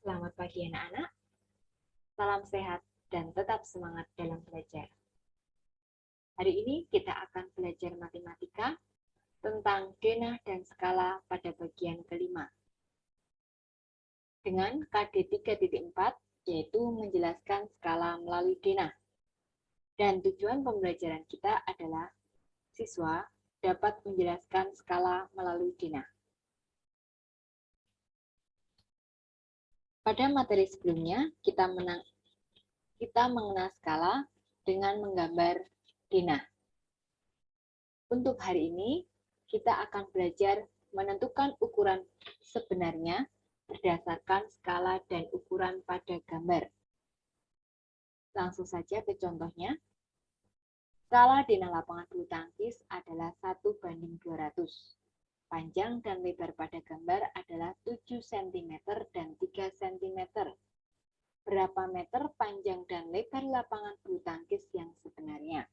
Selamat pagi anak-anak, salam sehat dan tetap semangat dalam belajar. Hari ini kita akan belajar matematika tentang denah dan skala pada bagian kelima. Dengan KD 3.4, yaitu menjelaskan skala melalui denah. Dan tujuan pembelajaran kita adalah siswa dapat menjelaskan skala melalui denah. Pada materi sebelumnya, kita mengenal skala dengan menggambar denah. Untuk hari ini, kita akan belajar menentukan ukuran sebenarnya berdasarkan skala dan ukuran pada gambar. Langsung saja ke contohnya. Skala denah lapangan bulu tangkis adalah 1:200. Panjang dan lebar pada gambar adalah 7 cm dan 3 cm. Berapa meter panjang dan lebar lapangan bulu tangkis yang sebenarnya?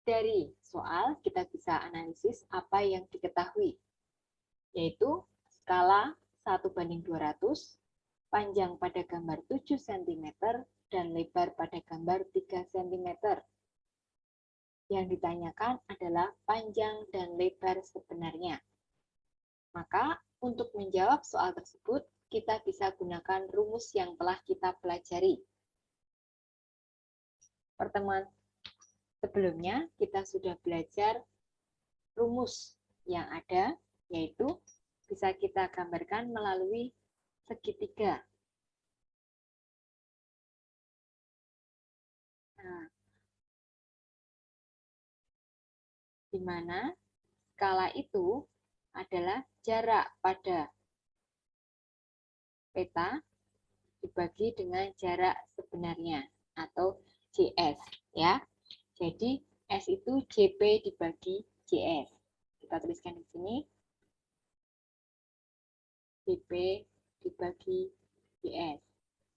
Dari soal kita bisa analisis apa yang diketahui, yaitu skala 1:200, panjang pada gambar 7 cm, dan lebar pada gambar 3 cm. Yang ditanyakan adalah panjang dan lebar sebenarnya. Maka, untuk menjawab soal tersebut, kita bisa gunakan rumus yang telah kita pelajari. Pertemuan sebelumnya, kita sudah belajar rumus yang ada, yaitu bisa kita gambarkan melalui segitiga. Nah, di mana skala itu adalah jarak pada peta dibagi dengan jarak sebenarnya atau JS, ya. Jadi S itu JP dibagi JS. Kita tuliskan di sini JP dibagi JS.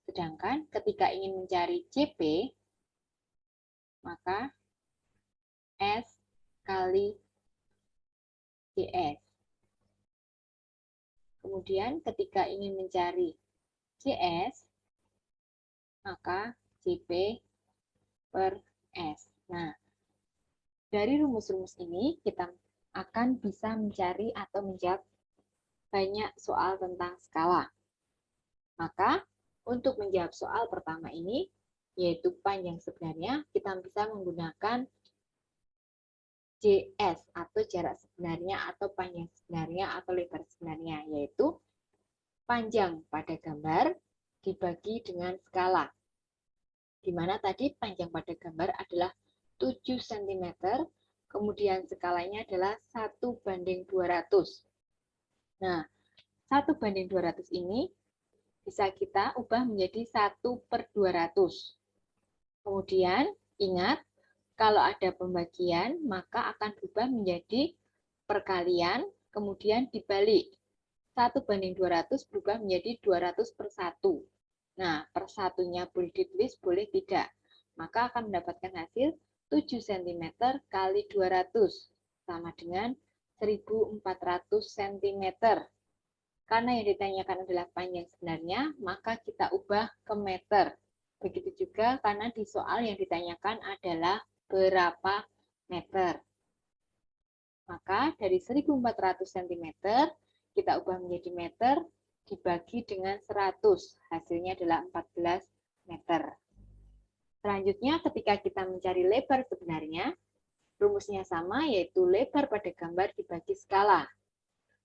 Sedangkan ketika ingin mencari JP, maka S kali JS. Kemudian ketika ingin mencari JS, maka JP per S. Nah, dari rumus-rumus ini kita akan bisa mencari atau menjawab banyak soal tentang skala. Maka, untuk menjawab soal pertama ini, yaitu panjang sebenarnya, kita bisa menggunakan JS atau jarak sebenarnya atau panjang sebenarnya atau lebar sebenarnya, yaitu panjang pada gambar dibagi dengan skala. Di mana tadi panjang pada gambar adalah 7 cm, kemudian skalanya adalah 1:200. Nah, 1:200 ini bisa kita ubah menjadi 1/200. Kemudian, ingat, kalau ada pembagian, maka akan berubah menjadi perkalian, kemudian dibalik. 1:200 berubah menjadi 200/1. Nah, per satunya boleh ditulis, boleh tidak. Maka akan mendapatkan hasil 7 cm kali 200, sama dengan 1400 cm. Karena yang ditanyakan adalah panjang sebenarnya, maka kita ubah ke meter. Begitu juga karena di soal yang ditanyakan adalah berapa meter. Maka dari 1400 cm, kita ubah menjadi meter, dibagi dengan 100. Hasilnya adalah 14 meter. Selanjutnya, ketika kita mencari lebar sebenarnya, rumusnya sama, yaitu lebar pada gambar dibagi skala.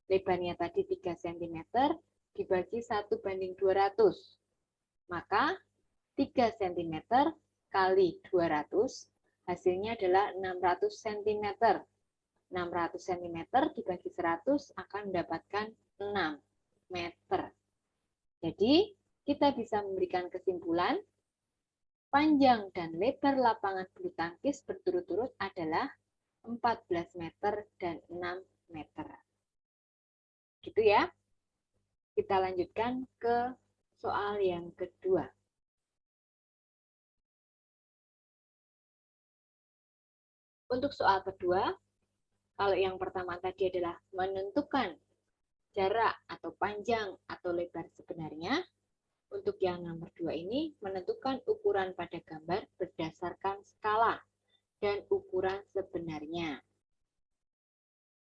Lebarnya tadi 3 cm, dibagi 1:200. Maka 3 cm kali 200, hasilnya adalah 600 cm. 600 cm dibagi 100 akan mendapatkan 6 meter. Jadi, kita bisa memberikan kesimpulan panjang dan lebar lapangan bulu tangkis berturut-turut adalah 14 meter dan 6 meter. Gitu ya. Kita lanjutkan ke soal yang kedua. Untuk soal kedua, kalau yang pertama tadi adalah menentukan jarak atau panjang atau lebar sebenarnya. Untuk yang nomor 2 ini, menentukan ukuran pada gambar berdasarkan skala dan ukuran sebenarnya.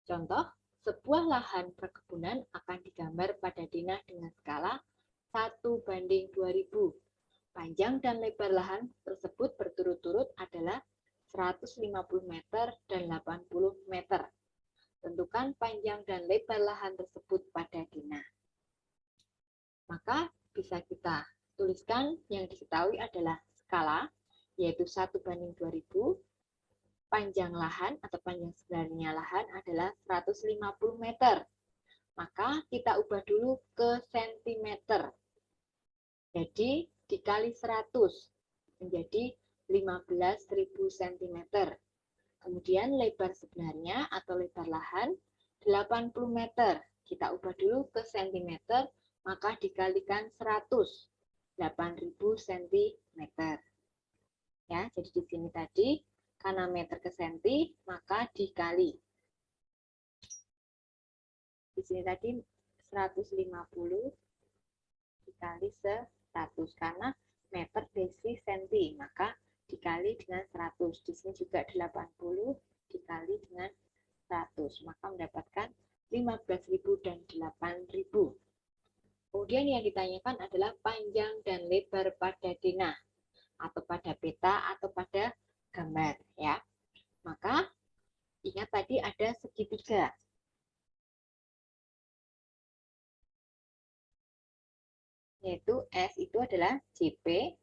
Contoh, sebuah lahan perkebunan akan digambar pada denah dengan skala 1:2000. Panjang dan lebar lahan tersebut berturut-turut adalah 150 meter dan 80 meter. Tentukan panjang dan lebar lahan tersebut pada denah. Maka bisa kita tuliskan yang diketahui adalah skala, yaitu 1:2000. Panjang lahan atau panjang sebenarnya lahan adalah 150 meter. Maka kita ubah dulu ke sentimeter. Jadi dikali 100 menjadi 15.000 cm. Kemudian lebar sebenarnya atau lebar lahan 80 meter. Kita ubah dulu ke sentimeter, maka dikalikan 100, 8.000 cm. Ya, jadi di sini tadi karena meter ke senti, maka dikali. Di sini tadi 150 dikali 100 karena meter desi senti, maka dikali dengan 100. Di sini juga 80 dikali dengan 100, maka mendapatkan 15.000 dan 8.000. Kemudian yang ditanyakan adalah panjang dan lebar pada denah atau pada peta atau pada gambar, ya. Maka ingat tadi ada segitiga. Yaitu S itu adalah JP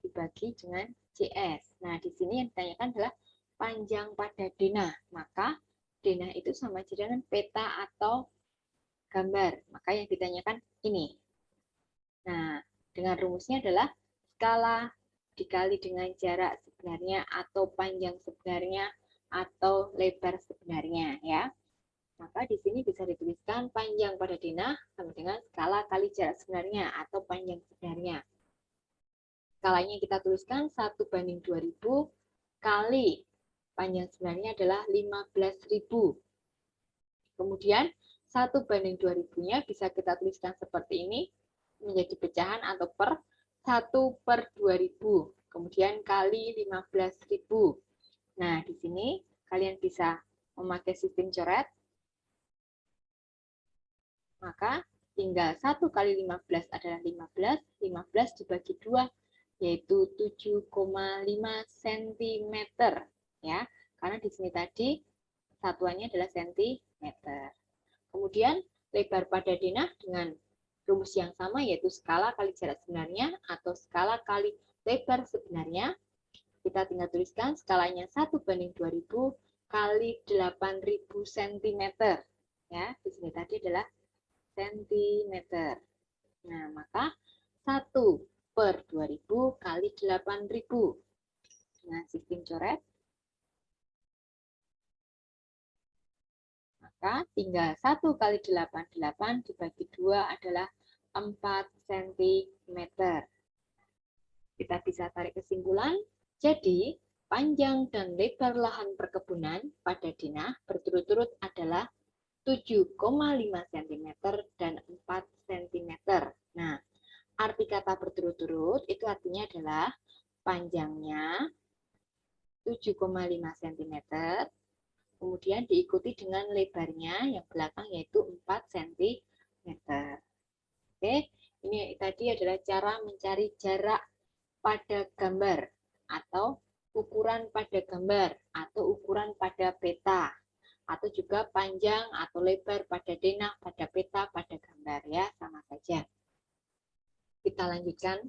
dibagi dengan JS. Nah, di sini yang ditanyakan adalah panjang pada denah. Maka denah itu sama aja dengan peta atau gambar. Maka yang ditanyakan ini. Nah, dengan rumusnya adalah skala dikali dengan jarak sebenarnya atau panjang sebenarnya atau lebar sebenarnya, ya. Maka di sini bisa dituliskan panjang pada denah sama dengan skala kali jarak sebenarnya atau panjang sebenarnya. Skalanya kita tuliskan 1:2000 kali panjang sebenarnya adalah 15.000. Kemudian 1:2000-nya bisa kita tuliskan seperti ini menjadi pecahan atau per 1/2000. Kemudian kali 15.000. Nah, di sini kalian bisa memakai sistem coret. Maka tinggal 1 kali 15 adalah 15. 15 dibagi 2 yaitu 7,5 cm, ya. Karena di sini tadi satuannya adalah cm. Kemudian lebar pada denah dengan rumus yang sama yaitu skala kali jarak sebenarnya atau skala kali lebar sebenarnya. Kita tinggal tuliskan skalanya 1:2000 kali 8.000 cm. Ya, di sini tadi adalah cm. Nah, maka 1/2000 kali 8.000. Nah, sistem coret. Maka tinggal 1 kali 8 dibagi 2 adalah 4 cm. Kita bisa tarik kesimpulan. Jadi, panjang dan lebar lahan perkebunan pada denah berturut-turut adalah 7,5 cm dan 4 cm. Nah, arti kata berturut-turut itu artinya adalah panjangnya 7,5 cm, kemudian diikuti dengan lebarnya yang belakang yaitu 4 cm. Oke, ini tadi adalah cara mencari jarak pada gambar atau ukuran pada gambar atau ukuran pada peta atau juga panjang atau lebar pada denah, pada peta, pada gambar, ya, sama saja. Kita lanjutkan.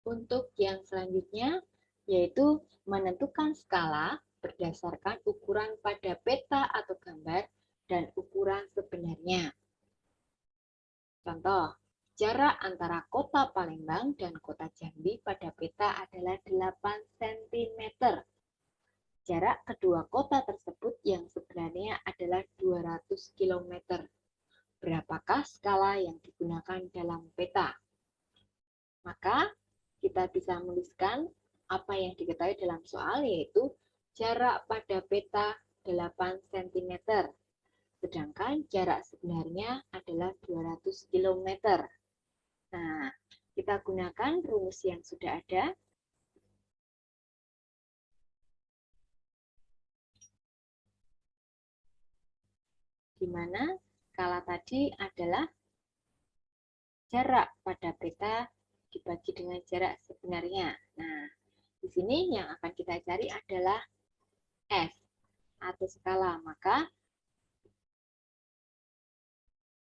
Untuk yang selanjutnya yaitu menentukan skala berdasarkan ukuran pada peta atau gambar dan ukuran sebenarnya. Contoh, jarak antara kota Palembang dan kota Jambi pada peta adalah 8 cm. Jarak kedua kota tersebut yang sebenarnya adalah 200 km. Berapakah skala yang digunakan dalam peta? Maka kita bisa menuliskan apa yang diketahui dalam soal, yaitu jarak pada peta 8 cm. sedangkan jarak sebenarnya adalah 200 km. Nah, kita gunakan rumus yang sudah ada. Di mana skala tadi adalah jarak pada peta dibagi dengan jarak sebenarnya. Nah, di sini yang akan kita cari adalah S atau skala. Maka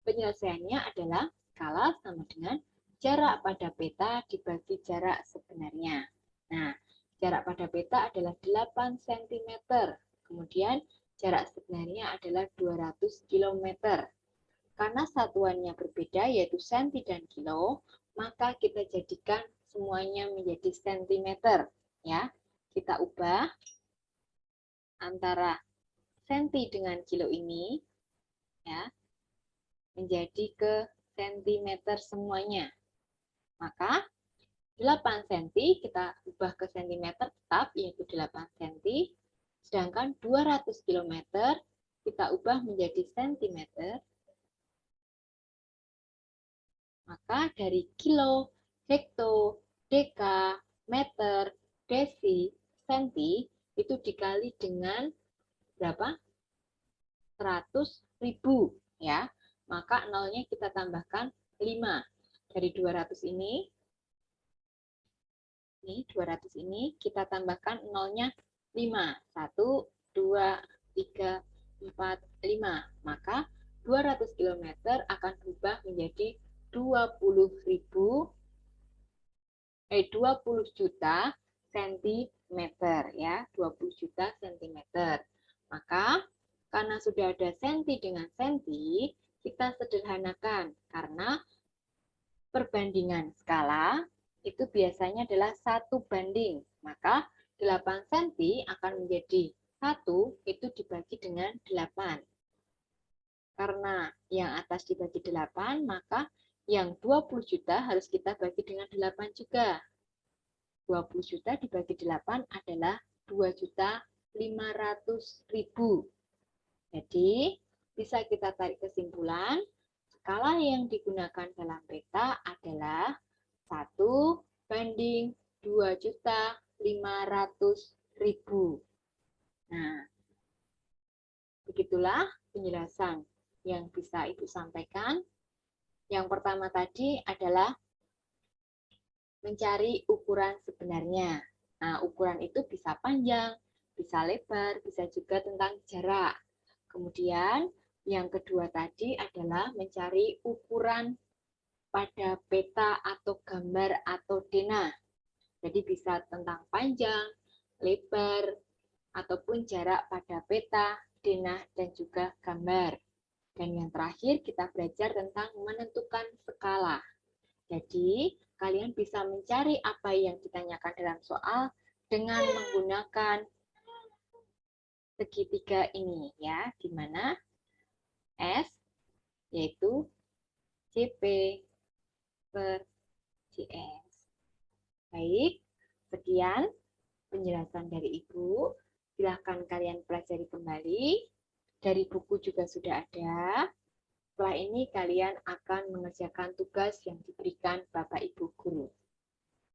penyelesaiannya adalah skala sama dengan jarak pada peta dibagi jarak sebenarnya. Nah, jarak pada peta adalah 8 cm. Kemudian jarak sebenarnya adalah 200 km. Karena satuannya berbeda yaitu senti dan kilo, maka kita jadikan semuanya menjadi sentimeter. Ya, kita ubah antara senti dengan kilo ini ya menjadi ke sentimeter semuanya. Maka 8 cm kita ubah ke sentimeter tetap yaitu 8 cm. Sedangkan 200 km kita ubah menjadi sentimeter. Maka dari kilo, hekto, deka, meter, desi, senti itu dikali dengan berapa? 100.000 ya. Maka nolnya kita tambahkan 5. Dari 200 ini 200 ini kita tambahkan nolnya 5. 1, 2, 3, 4, 5. Maka 200 km akan berubah menjadi 20 juta sentimeter ya, 20 juta sentimeter. Maka karena sudah ada senti dengan senti, kita sederhanakan karena perbandingan skala itu biasanya adalah 1:. Maka 8 cm akan menjadi 1 itu dibagi dengan 8. Karena yang atas dibagi 8, maka yang 20 juta harus kita bagi dengan 8 juga. 20 juta dibagi 8 adalah 2.500.000. Jadi, bisa kita tarik kesimpulan, skala yang digunakan dalam peta adalah 1:2.500.000. Nah, begitulah penjelasan yang bisa Ibu sampaikan. Yang pertama tadi adalah mencari ukuran sebenarnya. Nah, ukuran itu bisa panjang, bisa lebar, bisa juga tentang jarak. Kemudian, yang kedua tadi adalah mencari ukuran pada peta atau gambar atau denah. Jadi bisa tentang panjang, lebar, ataupun jarak pada peta, denah, dan juga gambar. Dan yang terakhir kita belajar tentang menentukan skala. Jadi kalian bisa mencari apa yang ditanyakan dalam soal dengan menggunakan segitiga ini ya, di mana S yaitu CP per CS. Baik, sekian penjelasan dari Ibu. Silahkan kalian pelajari kembali. Dari buku juga sudah ada. Setelah ini kalian akan mengerjakan tugas yang diberikan Bapak Ibu Guru.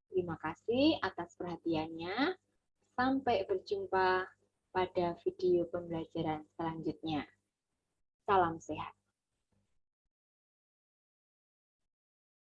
Terima kasih atas perhatiannya. Sampai berjumpa pada video pembelajaran selanjutnya. Salam sehat.